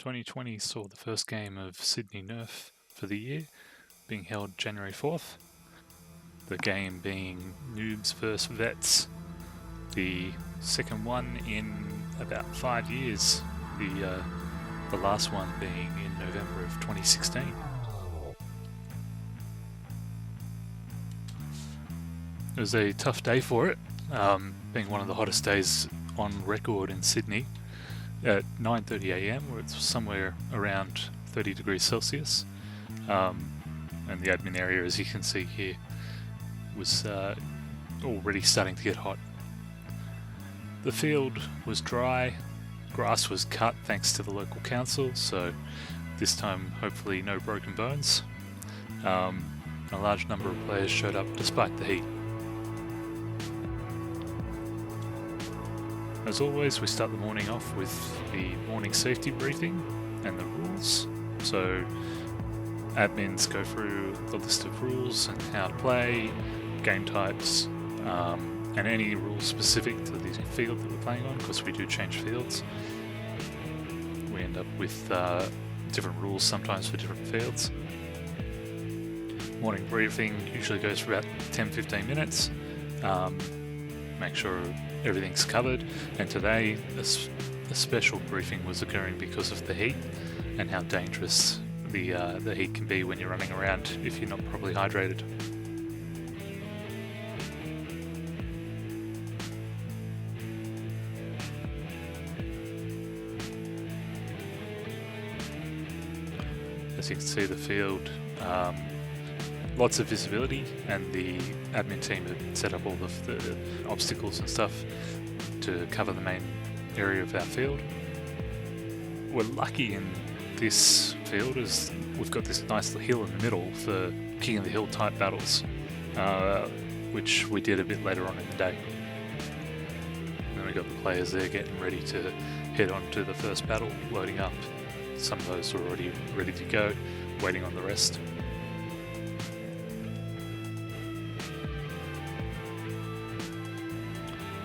2020 saw the first game of Sydney Nerf for the year, being held January 4th. The game being Noobs vs Vets, the second one in about 5 years, the last one being in November of 2016. It was a tough day for it, being one of the hottest days on record in Sydney. At 9:30 a.m, where it's somewhere around 30 degrees Celsius, and the admin area, as you can see here, was already starting to get hot. The field was dry, grass was cut thanks to the local council, so this time hopefully no broken bones. A large number of players showed up despite the heat. As always, we start the morning off with the morning safety briefing and the rules. So admins go through the list of rules and how to play, game types, and any rules specific to the field that we're playing on, because we do change fields. We end up with different rules sometimes for different fields. Morning briefing usually goes for about 10-15 minutes. Make sure everything's covered, and today a special briefing was occurring because of the heat and how dangerous the heat can be when you're running around if you're not properly hydrated. As you can see, the field, lots of visibility, and the admin team had set up all of the obstacles and stuff to cover the main area of our field. We're lucky in this field as we've got this nice hill in the middle for King of the Hill type battles, which we did a bit later on in the day. And then we got the players there getting ready to head on to the first battle, loading up. Some of those are already ready to go, waiting on the rest.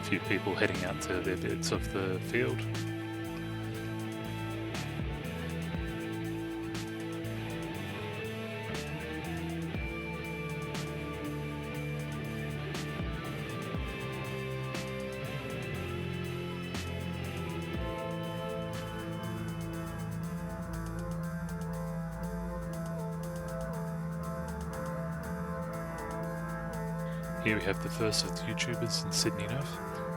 A few people heading out to their bits of the field. Here we have the first of the YouTubers in Sydney Nerf.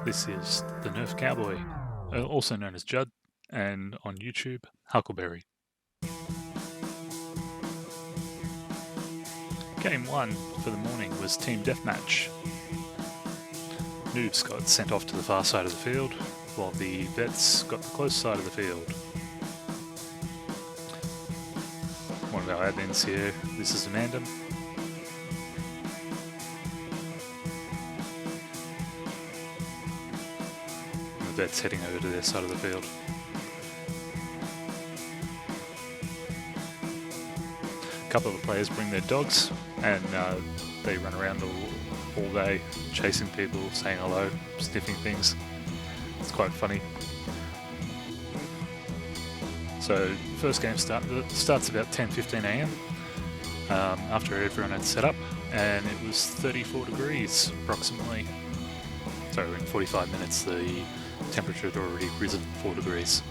This is the Nerf Cowboy, also known as Judd, and on YouTube, Huckleberry. Game 1 for the morning was Team Deathmatch. Noobs got sent off to the far side of the field, while the Vets got the close side of the field. One of our admins here, this is Amanda. Vets heading over to their side of the field. A couple of the players bring their dogs, and they run around all day chasing people, saying hello, sniffing things. It's quite funny. So first game starts about 10:15 a.m. After everyone had set up, and it was 34 degrees approximately. So in 45 minutes the temperature had already risen 4 degrees.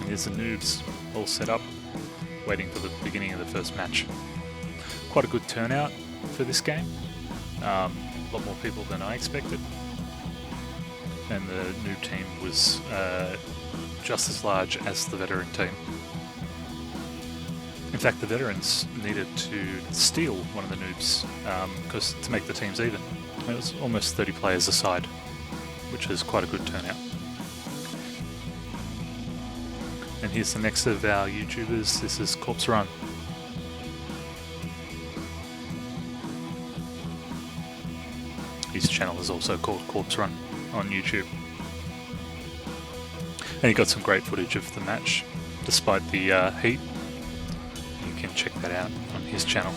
And here's the Noobs all set up, waiting for the beginning of the first match. Quite a good turnout for this game. A lot more people than I expected. And the noob team was just as large as the veteran team. In fact, the veterans needed to steal one of the noobs to make the teams even. It was almost 30 players aside, which is quite a good turnout. And here's the next of our YouTubers. This is Corpse Run. His channel is also called Corpse Run on YouTube. And he got some great footage of the match, despite the heat. You can check that out on his channel.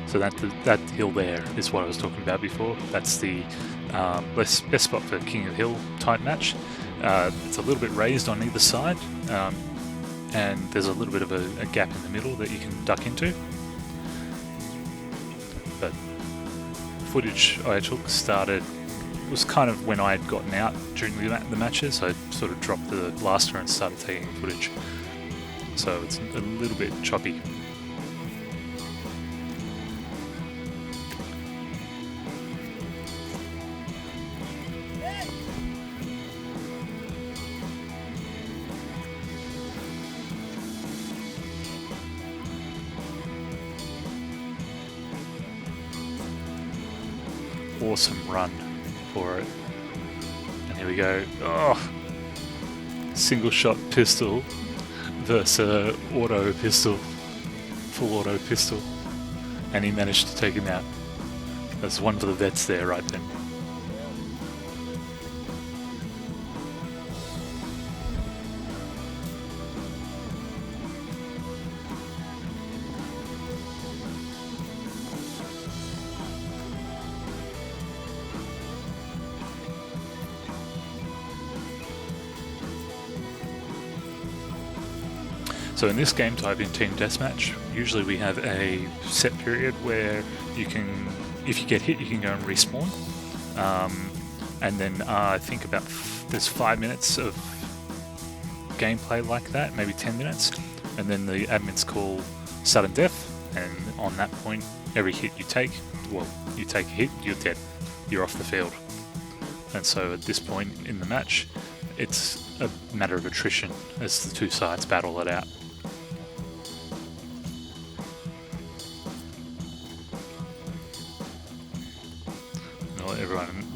So that hill there is what I was talking about before. That's the best spot for King of the Hill type match. It's a little bit raised on either side, and there's a little bit of a gap in the middle that you can duck into. But footage I took was kind of when I had gotten out during the matches. I sort of dropped the blaster and started taking footage. So it's a little bit choppy. Awesome run for it. And here we go. Oh, single shot pistol versus auto pistol, full auto pistol, and he managed to take him out. That's one for the vets there right then. So in this game type in Team Deathmatch, usually we have a set period where you can, if you get hit, you can go and respawn. And then I think there's 5 minutes of gameplay like that, maybe 10 minutes. And then the admins call sudden death, and on that point, every hit you take, you take a hit, you're dead. You're off the field. And so at this point in the match, it's a matter of attrition as the two sides battle it out.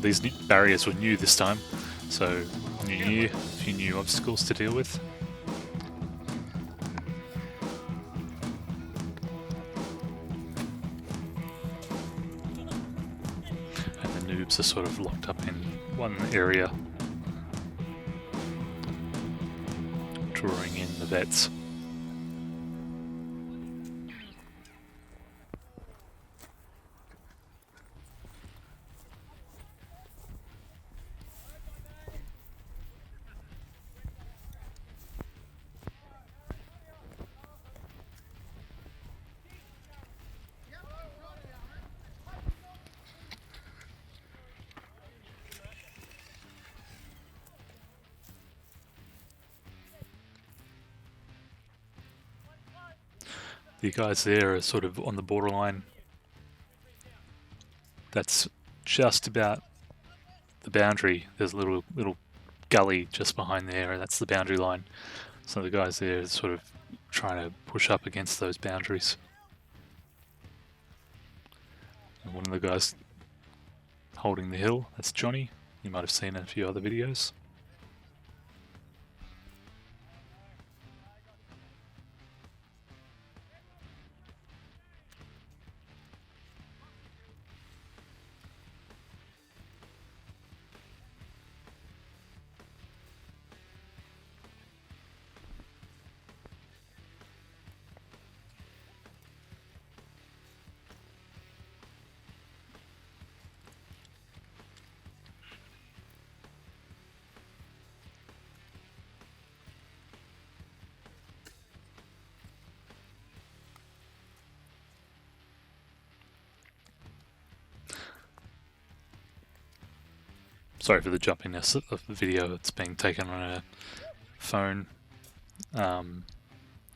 These barriers were new this time, so new year, a few new obstacles to deal with. And the noobs are sort of locked up in one area, drawing in the vets. The guys there are sort of on the borderline. That's just about the boundary. There's a little gully just behind there, and that's the boundary line. So the guys there are sort of trying to push up against those boundaries. And one of the guys holding the hill, that's Johnny. You might have seen in a few other videos. Sorry for the jumpiness of the video. It's being taken on a phone.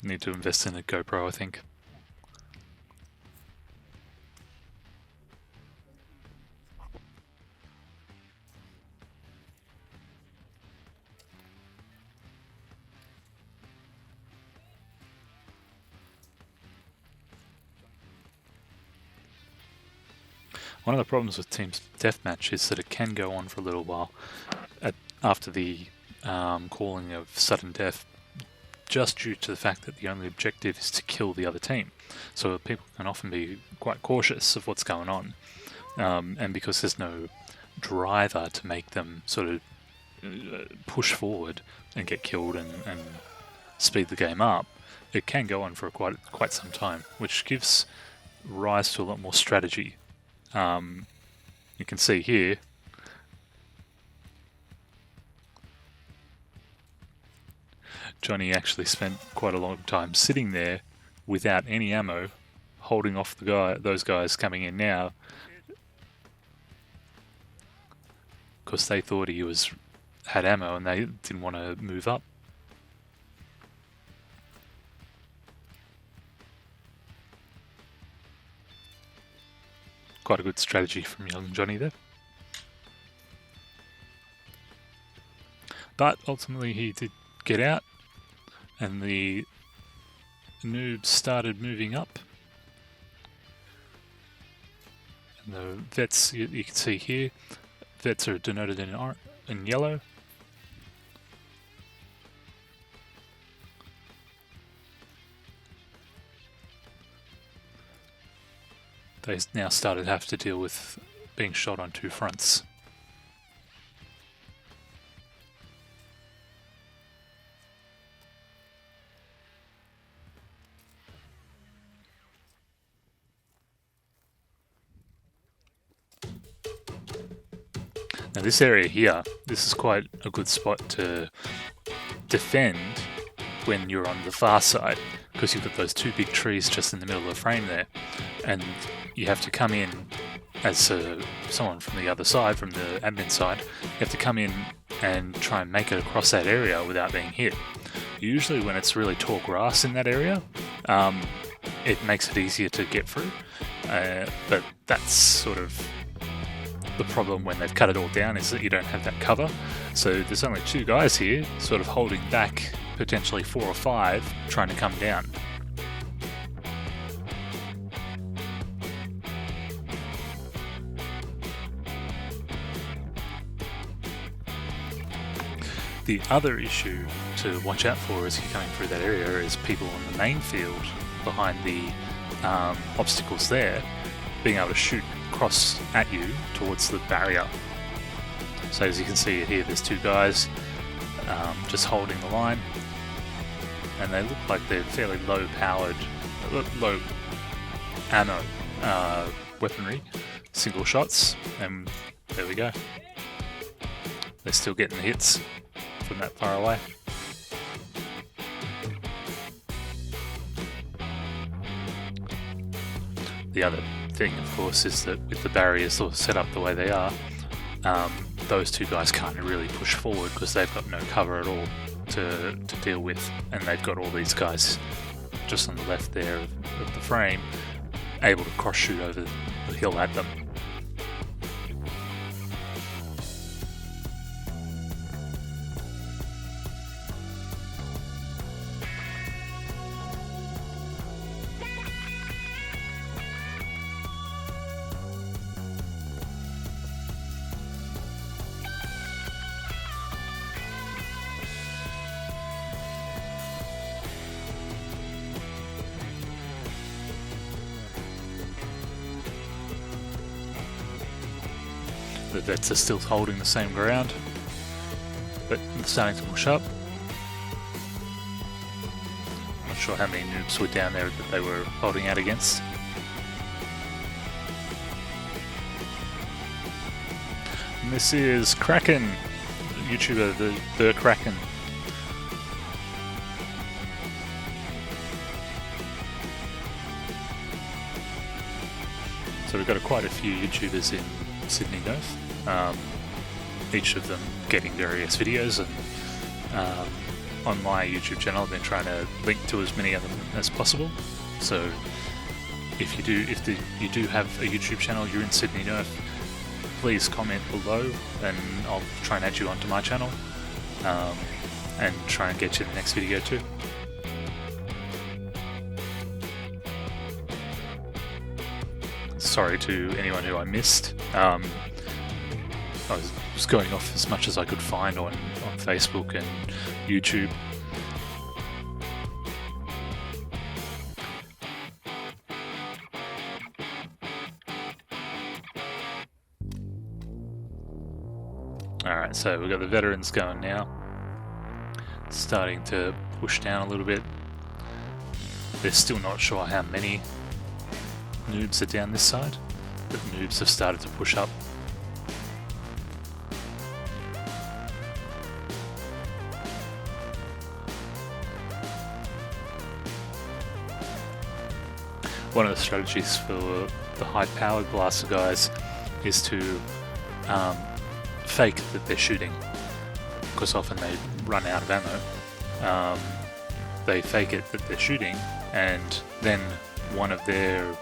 Need to invest in a GoPro, I think. One of the problems with Team Deathmatch is that it can go on for a little while after the calling of sudden death, just due to the fact that the only objective is to kill the other team. So people can often be quite cautious of what's going on, and because there's no driver to make them sort of push forward and get killed and speed the game up, it can go on for quite some time, which gives rise to a lot more strategy. You can see here, Johnny actually spent quite a long time sitting there without any ammo, holding off those guys coming in now, because they thought he had ammo and they didn't want to move up. Quite a good strategy from young Johnny there. But ultimately he did get out, and the noobs started moving up. And the vets, you can see here, vets are denoted in yellow. They now started to have to deal with being shot on two fronts. Now this area here, this is quite a good spot to defend when you're on the far side, because you've got those two big trees just in the middle of the frame there, and you have to come in as someone from the other side, from the admin side. You have to come in and try and make it across that area without being hit. Usually when it's really tall grass in that area, it makes it easier to get through, but that's sort of the problem when they've cut it all down, is that you don't have that cover. So there's only two guys here sort of holding back potentially 4 or 5 trying to come down. The other issue to watch out for as you're coming through that area is people on the main field behind the obstacles there being able to shoot across at you towards the barrier. So as you can see here, there's two guys just holding the line, and they look like they're fairly low ammo weaponry, single shots, and there we go. They're still getting the hits from that far away. The other thing, of course, is that with the barriers sort of set up the way they are, those two guys can't really push forward because they've got no cover at all to deal with, and they've got all these guys just on the left there of the frame able to cross shoot over the hill at them. The vets are still holding the same ground, but they're starting to push up. Not sure how many noobs were down there that they were holding out against. And this is Kraken, YouTuber, the Kraken. So we've got quite a few YouTubers in Sydney Nerf, each of them getting various videos, and on my YouTube channel I've been trying to link to as many of them as possible. So if you do have a YouTube channel, you're in Sydney Nerf, please comment below and I'll try and add you onto my channel, and try and get you the next video too. Sorry to anyone who I missed. I was going off as much as I could find on Facebook and YouTube. Alright, so we've got the veterans going now. Starting to push down a little bit. They're still not sure how many. Noobs are down this side, but Noobs have started to push up. One of the strategies for the high-powered blaster guys is to fake that they're shooting, because often they run out of ammo. They fake it that they're shooting, and then one of their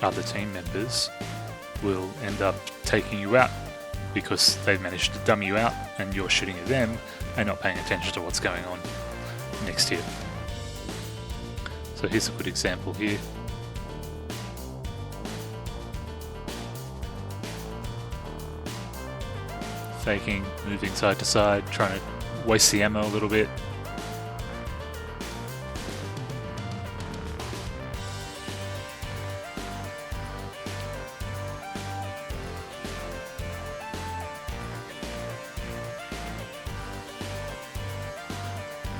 other team members will end up taking you out because they've managed to dummy you out and you're shooting at them and not paying attention to what's going on next to you. So here's a good example here. Faking, moving side to side, trying to waste the ammo a little bit.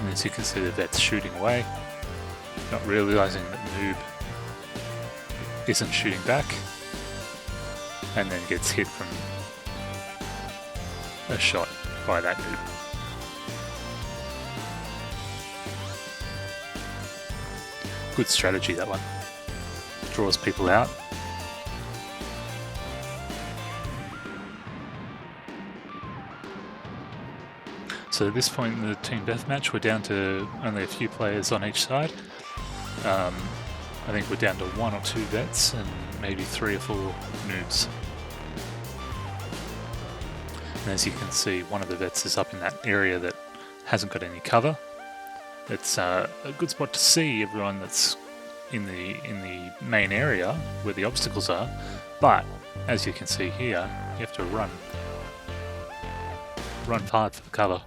And as you can see, the vet's shooting away, not realizing that Noob isn't shooting back, and then gets hit from a shot by that Noob. Good strategy, that one. Draws people out. So at this point in the team deathmatch, we're down to only a few players on each side. I think we're down to 1 or 2 vets and maybe 3 or 4 noobs. And as you can see, one of the vets is up in that area that hasn't got any cover. It's a good spot to see everyone that's in the main area where the obstacles are, but as you can see here, you have to run hard for the cover.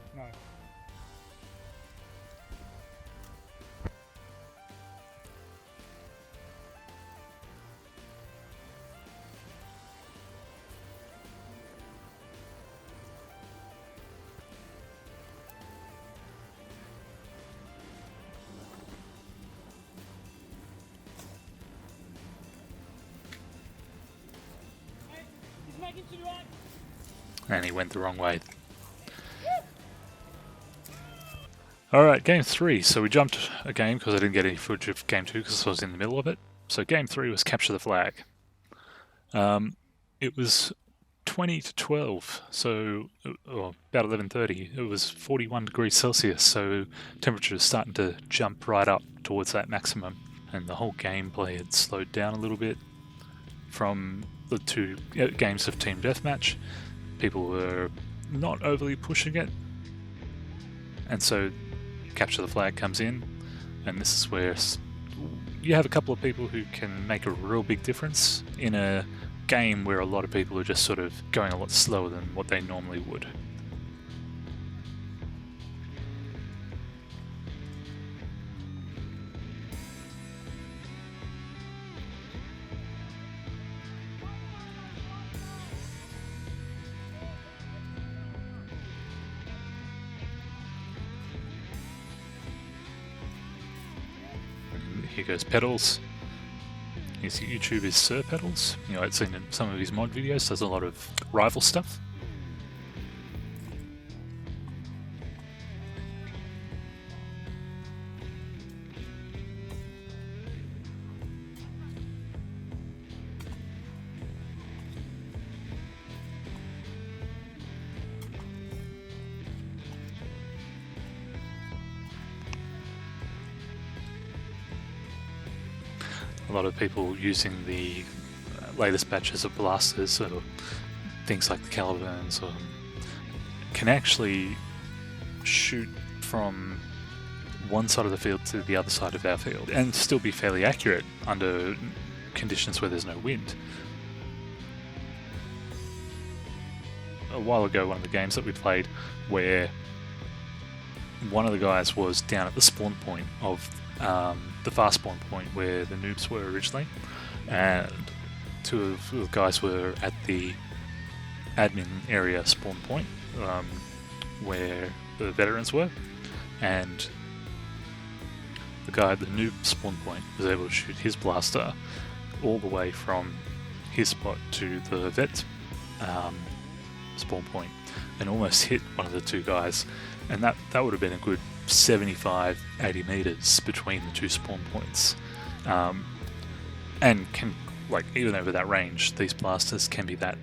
And he went the wrong way. Alright, game 3. So we jumped a game because I didn't get any footage of game 2 because I was in the middle of it. So game 3 was capture the flag. It was 20 to 12, so about 11:30. It was 41 degrees Celsius, so temperature is starting to jump right up towards that maximum. And the whole gameplay had slowed down a little bit from the 2 games of Team Deathmatch. People were not overly pushing it, and so capture the flag comes in, and this is where you have a couple of people who can make a real big difference in a game where a lot of people are just sort of going a lot slower than what they normally would. Here goes Pedals. His YouTube is Sir Pedals. You know, I'd seen in some of his mod videos, does a lot of rival stuff. A lot of people using the latest batches of blasters or things like the Caliburns can actually shoot from one side of the field to the other side of our field and still be fairly accurate under conditions where there's no wind. A while ago, one of the games that we played where one of the guys was down at the spawn point of the fast spawn point where the noobs were originally, and 2 of the guys were at the admin area spawn point where the veterans were, and the guy at the noob spawn point was able to shoot his blaster all the way from his spot to the vet spawn point and almost hit one of the two guys, and that would have been a good 75-80 meters between the two spawn points, and can, like, even over that range, these blasters can be that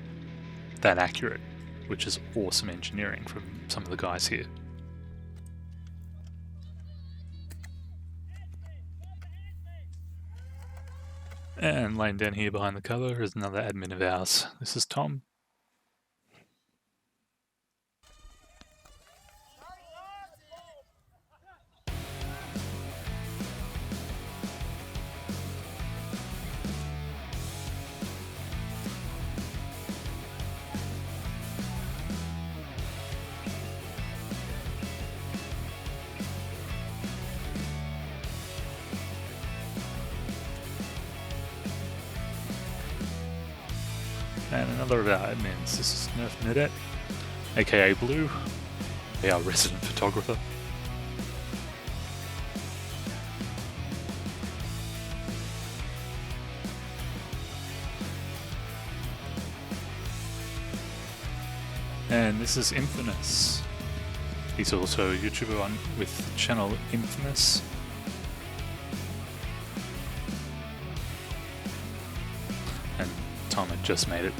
accurate, which is awesome engineering from some of the guys here. And laying down here behind the cover is another admin of ours. This is Tom. And another of our admins, this is Nerf Nedet, aka Blue, our resident photographer. And this is Infamous. He's also a YouTuber with the channel Infamous. And Tom had just made it,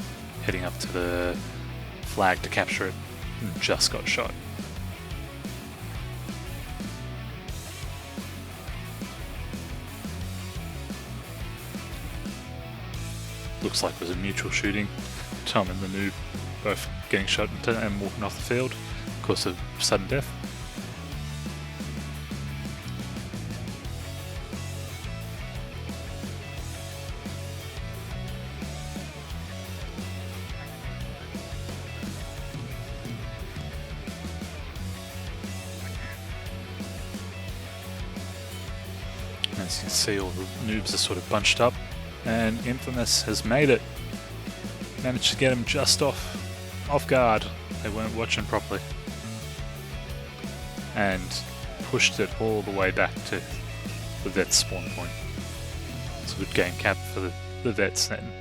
heading up to the flag to capture it, and just got shot. Looks like it was a mutual shooting. Tom and the noob both getting shot and walking off the field, of course, of sudden death. As you can see, all the noobs are sort of bunched up, and Infamous has made it. Managed to get him just off guard. They weren't watching properly. And pushed it all the way back to the vet's spawn point. It's a good game cap for the vets then.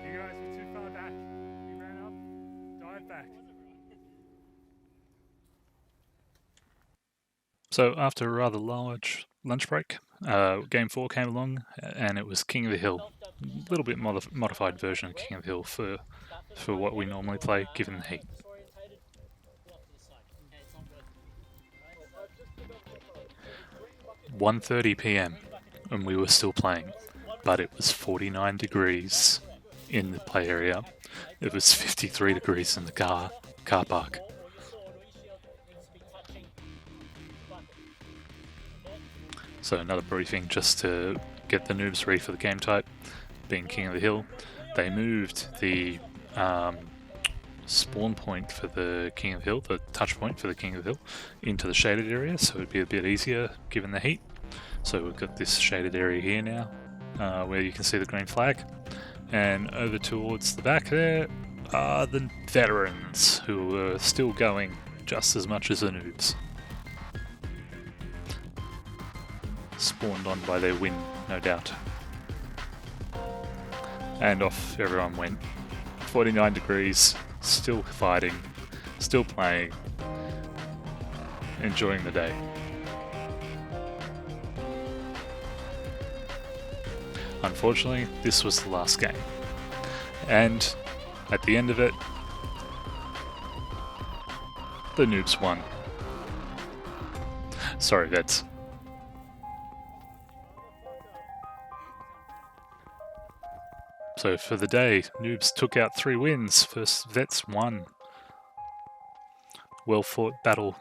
You guys were too far back. You ran up, dived back. So after a rather large lunch break, Game 4 came along, and it was King of the Hill. A little bit modified version of King of the Hill for what we normally play, given the heat. "1:30 p.m. and we were still playing, but it was 49 degrees in the play area. It was 53 degrees in the car park. So another briefing just to get the noobs ready for the game type, being King of the Hill. They moved the spawn point for the King of the Hill, the touch point for the King of the Hill, into the shaded area, so it'd be a bit easier given the heat. So we've got this shaded area here now, where you can see the green flag. And over towards the back there are the veterans, who are still going just as much as the noobs. Spawned on by their win, no doubt. And off everyone went. 49 degrees, still fighting, still playing, enjoying the day. Unfortunately, this was the last game. And at the end of it, the noobs won. Sorry, vets. So for the day, noobs took out 3 wins, first vets won. Well fought battle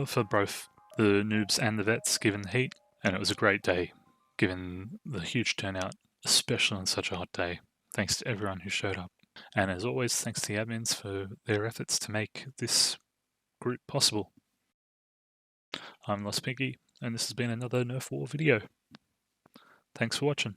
for both the noobs and the vets given the heat, and it was a great day given the huge turnout, especially on such a hot day. Thanks to everyone who showed up. And as always, thanks to the admins for their efforts to make this group possible. I'm Lost Pinky, and this has been another Nerf War video. Thanks for watching.